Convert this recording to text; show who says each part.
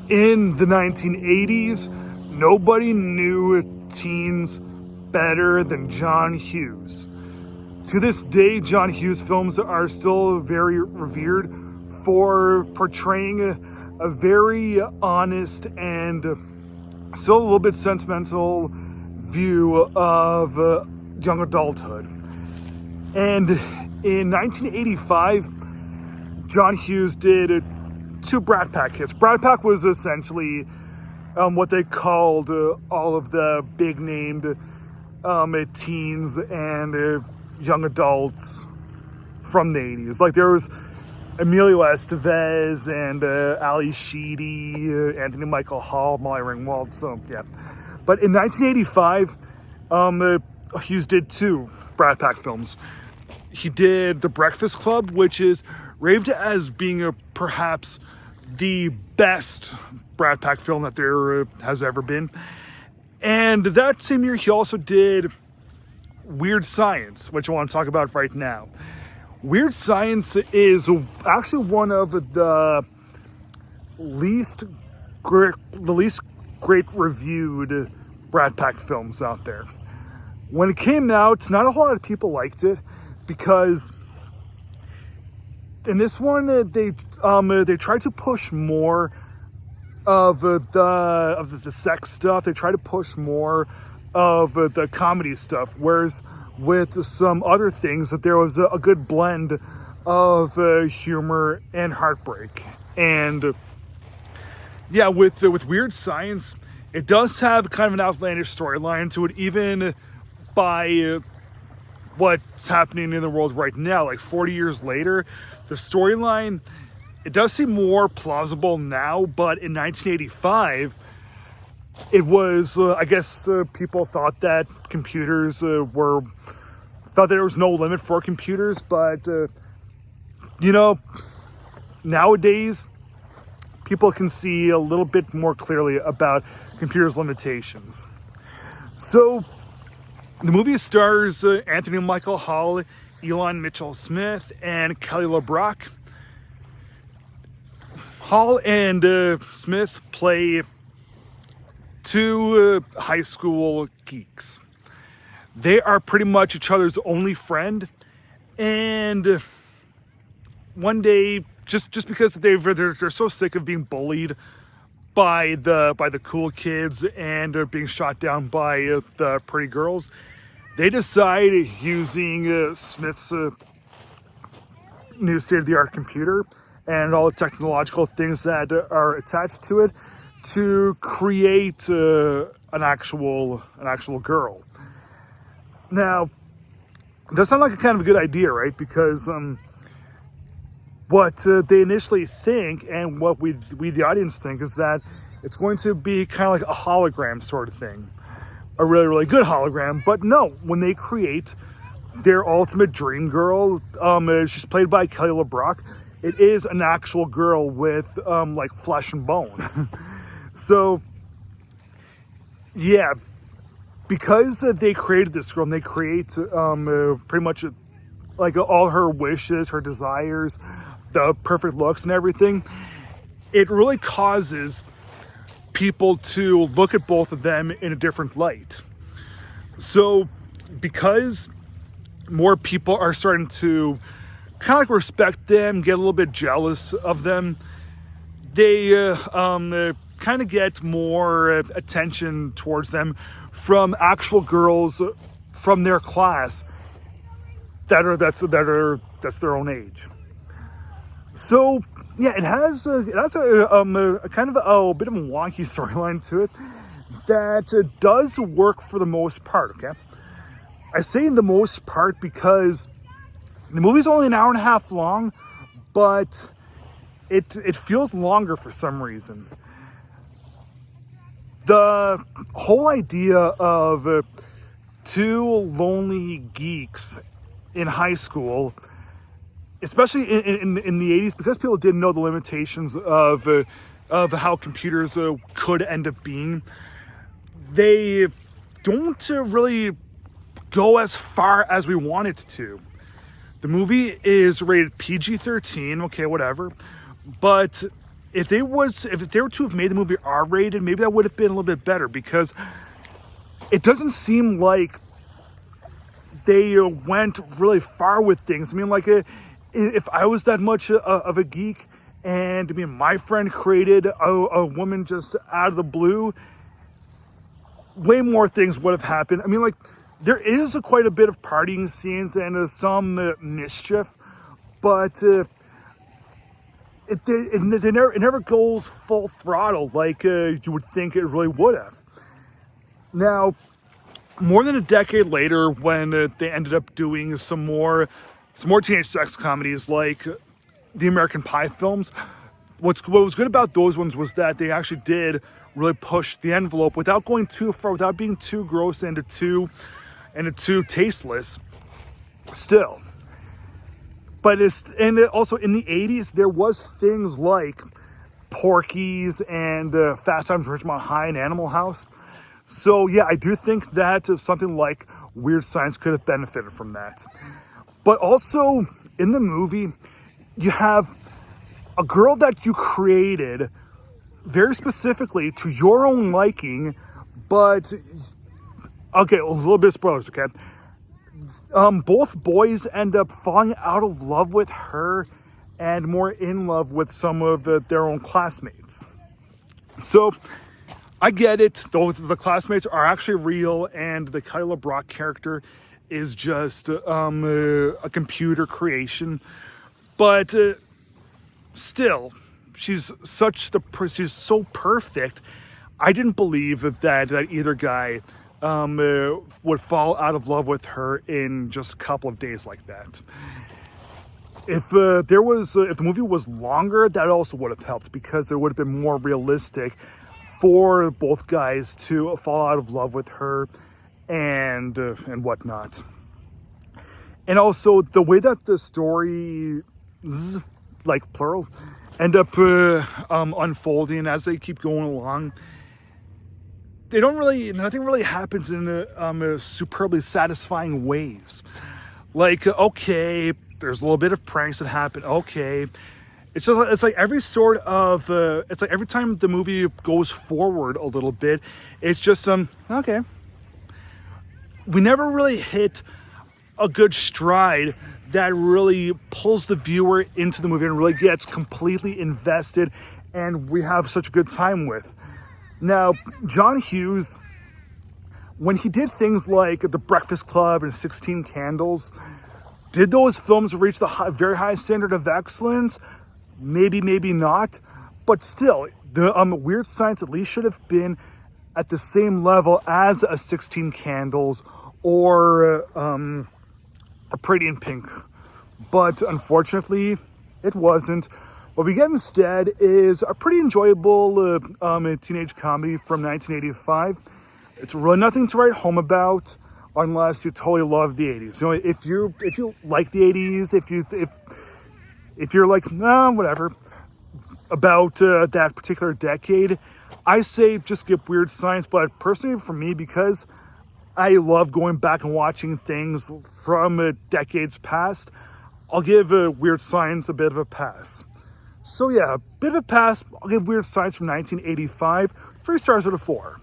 Speaker 1: In the 1980s, nobody knew teens better than John Hughes. To this day, John Hughes films are still very revered for portraying a very honest and still a little bit sentimental view of young adulthood. And in 1985, John Hughes did two Brat Pack hits. Brat Pack was essentially what they called all of the big named teens and young adults from the 80s. Like there was Emilio Estevez and Ali Sheedy, Anthony Michael Hall, Molly Ringwald. So yeah, but in 1985, Hughes did two Brat Pack films. He did The Breakfast Club, which is raved as being perhaps the best Brat Pack film that there has ever been. And that same year, he also did Weird Science, which I want to talk about right now. Weird Science is actually one of the least great reviewed Brat Pack films out there. When it came out, not a whole lot of people liked it because in this one they tried to push more of the sex stuff. They tried to push more of the comedy stuff, whereas with some other things that there was a good blend of humor and heartbreak. And yeah, with Weird Science, it does have kind of an outlandish storyline to it, even by what's happening in the world right now. Like 40 years later, the storyline, it does seem more plausible now, but in 1985, it was, I guess people thought that computers thought there was no limit for computers, but, nowadays, people can see a little bit more clearly about computers' limitations. So, the movie stars Anthony Michael Hall, Elon Mitchell Smith, and Kelly LeBrock. Hall and Smith play two high school geeks. They are pretty much each other's only friend, and one day, just because they're so sick of being bullied by the cool kids and being shot down by the pretty girls, they decide, using Smith's new state-of-the-art computer and all the technological things that are attached to it, to create an actual girl. Now, it does sound like a kind of a good idea, right? Because what they initially think, and what we the audience think, is that it's going to be kind of like a hologram sort of thing. A really, really good hologram. But no, when they create their ultimate dream girl, she's played by Kelly LeBrock. It is an actual girl with like flesh and bone. So, yeah, because they created this girl, and they create pretty much like all her wishes, her desires, the perfect looks and everything, it really causes people to look at both of them in a different light. So, because more people are starting to kind of like respect them, get a little bit jealous of them, they kind of get more attention towards them from actual girls from their class that's their own age. So yeah, it has a kind of a bit of a wonky storyline to it that does work for the most part. Okay, I say the most part because the movie's only an hour and a half long, but it feels longer for some reason. The whole idea of two lonely geeks in high school, especially in the 80s, because people didn't know the limitations of how computers could end up being, they don't really go as far as we want it to. The movie is rated PG-13, okay, whatever, but if they were to have made the movie R-rated, maybe that would have been a little bit better, because it doesn't seem like they went really far with things. I mean, like, if I was that much of a geek, and I mean, my friend created a woman just out of the blue, way more things would have happened. I mean, like, there is quite a bit of partying scenes and some mischief, but it never goes full throttle like you would think it really would have. Now, more than a decade later, when they ended up doing some more teenage sex comedies like the American Pie films, what was good about those ones was that they actually did really push the envelope without going too far, without being too gross and too tasteless still. But also in the 80s, there was things like Porky's and Fast Times at Ridgemont High and Animal House. So yeah, I do think that something like Weird Science could have benefited from that. But also in the movie, you have a girl that you created very specifically to your own liking, but okay, a little bit of spoilers, okay? Both boys end up falling out of love with her and more in love with some of their own classmates. So I get it, though the classmates are actually real and the Kyla Brock character is just a computer creation. But still, she's so perfect. I didn't believe that either guy would fall out of love with her in just a couple of days like that. If the movie was longer, that also would have helped, because it would have been more realistic for both guys to fall out of love with her and whatnot. And also the way that the story, like plural, end up unfolding as they keep going along, nothing really happens in a superbly satisfying ways. Like, okay, there's a little bit of pranks that happen. Okay, it's like every time the movie goes forward a little bit, it's just okay. We never really hit a good stride that really pulls the viewer into the movie and really gets completely invested, and we have such a good time with. Now, John Hughes, when he did things like The Breakfast Club and 16 Candles, did those films reach the very high standard of excellence? Maybe, maybe not. But still, the Weird Science at least should have been at the same level as a 16 Candles or a Pretty in Pink. But unfortunately, it wasn't. What we get instead is a pretty enjoyable teenage comedy from 1985. It's really nothing to write home about unless you totally love the 80s. You know, if you like the 80s, if you're like, nah, whatever, about that particular decade, I say just get Weird Science. But personally, for me, because I love going back and watching things from decades past, I'll give Weird Science a bit of a pass. So yeah, a bit of a pass. I'll give Weird Science from 1985 3 stars out of 4.